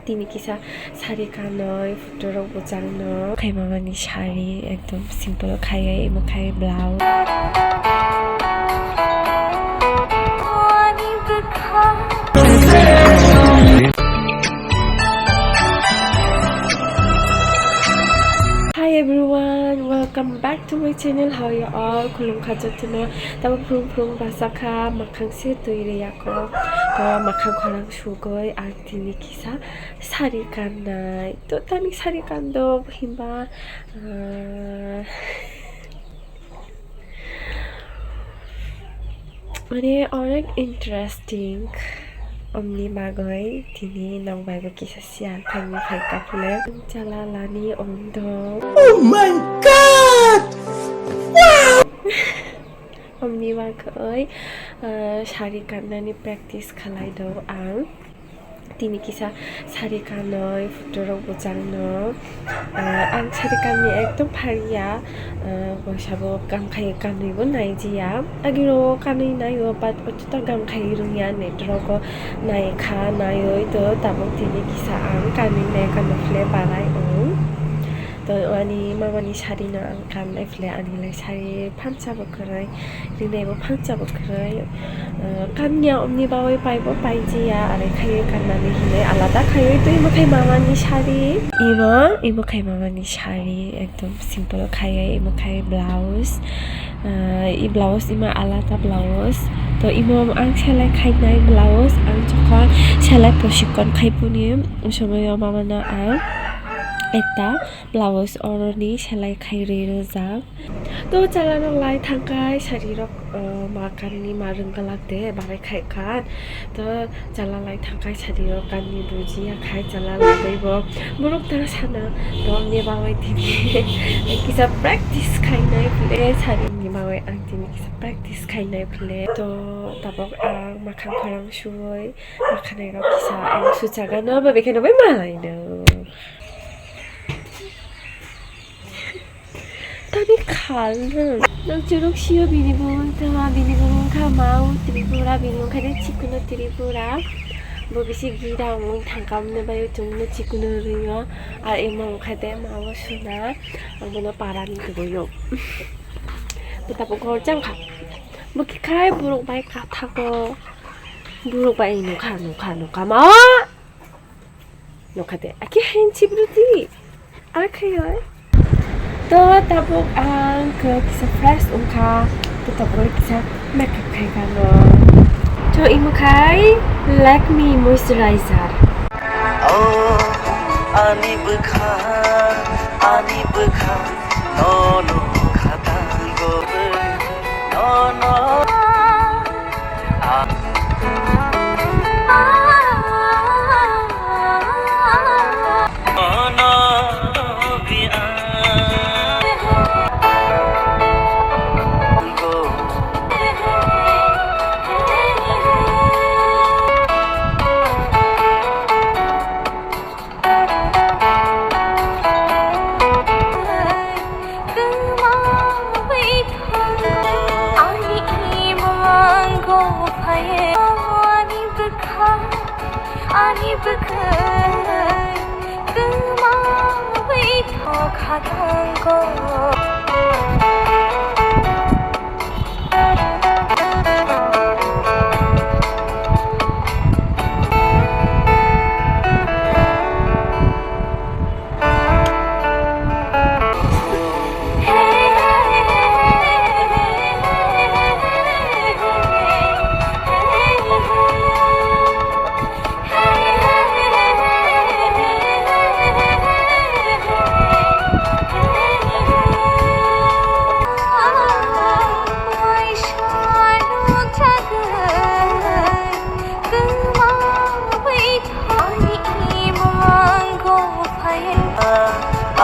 Tini Kisa Shari kanoi futuro bujangno kai mamani Shari ekdom simple khai emo khai blouse Hi everyone, welcome back to my channel. How you all? Kulung kajatuna. Tama prung basaka makhang si tuiri ako. To makhang korang sugoi ang Tini Kisa Shari kanai. To tani Shari kando himba. Mane orang interesting. Omni magoi Tini nang bago Kisa siya kami pagkapule jalalani ondo. Oh my god! Wow! Omni magoi Shari kanani practice Khalai do ang Tini Kisa Shari kanoi futuro bujangno ang Shari kanni ekdom pharia boisabo gamkhai kannibo naijia agiro kanui nayo but otuta gamkhai rungya netrogo nai kha nayoi to tabok Tini Kisa ang kanui ne kanofle parai ong to ani mamani Shari na ang kan efle ani lai Shari phanchabo krai rinebo phanchabo krai kanya omni bawai paibo paijia are khai kanani hile alada khai to imo khai mamani Shari imo khai mamani Shari ekdom simple khai imo khai blouse I blouse ima alada blouse to imo ang selai khai nai blouse ang chokon selai proshikon khai puni somoyo mamana ang একটা blouse অরনি সেলাই খাইরে রোজা তো চালানো লাই থাকায় শারীরক মাকানি মারুঙ্গালাতে বারে খাইখান তো চালালাই থাকায় শারীরক কানি বুজিয়া খাই চালা লাগাইব মুরুক তারা সানা তো আমনি বাবাই দিনি কিসা প্র্যাকটিস খাইনাই ফলে শারীরনি বাবাই আং দিনি কিসা প্র্যাকটিস খাইনাই ফলে তো তারপর আং মাখান খরাং সুই মাখানাই রক কিসা আং সুচাগানো বা বেখানো by মালাইনো Tani kalın. Nagturok siya binibungan tama binibungan ka mau Tripura binibungan ka na chikuno Tripura. Bobisi gira mong tangkam na bayo tungno chikuno rinyo. Al imong kade mau suna ang muna parang tuyo. Tapos ko jang ka. Magkikay buruk bay katago. Buruk bay nuka mau. Nukade. Aki henchi bruti. Akayo. To tabok ang Kisa fresh ka to tabok Kisa makeup kay kano to imo kay Lakme moisturizer ani bukha no khatango no ani bukai kema wait khatango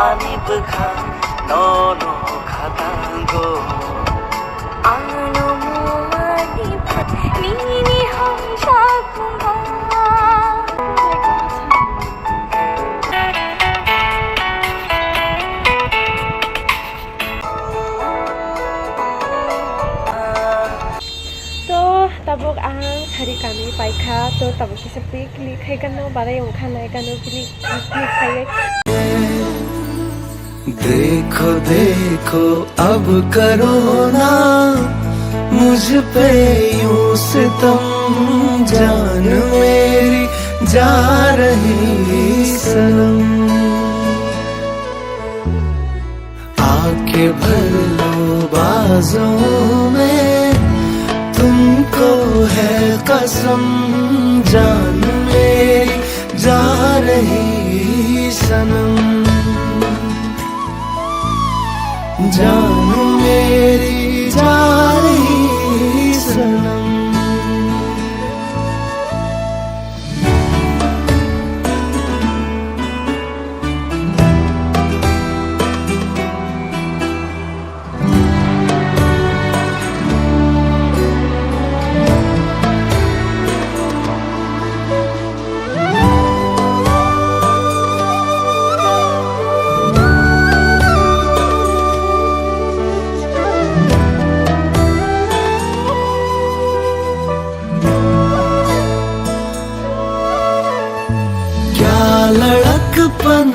ani bukha no khatango ano muani nini ham shakunga to tabok ang Shari kami paikha to tabo kisa pui kili khai kano barai yung khanai kano kili khai देखो देखो अब करो ना मुझ पे यूं सितम जान मेरी जा रही सनम आके भर लो बाजों में तुमको है कसम जान मेरी जा रही सनम जान मेरी जा रही सनम लड़कपन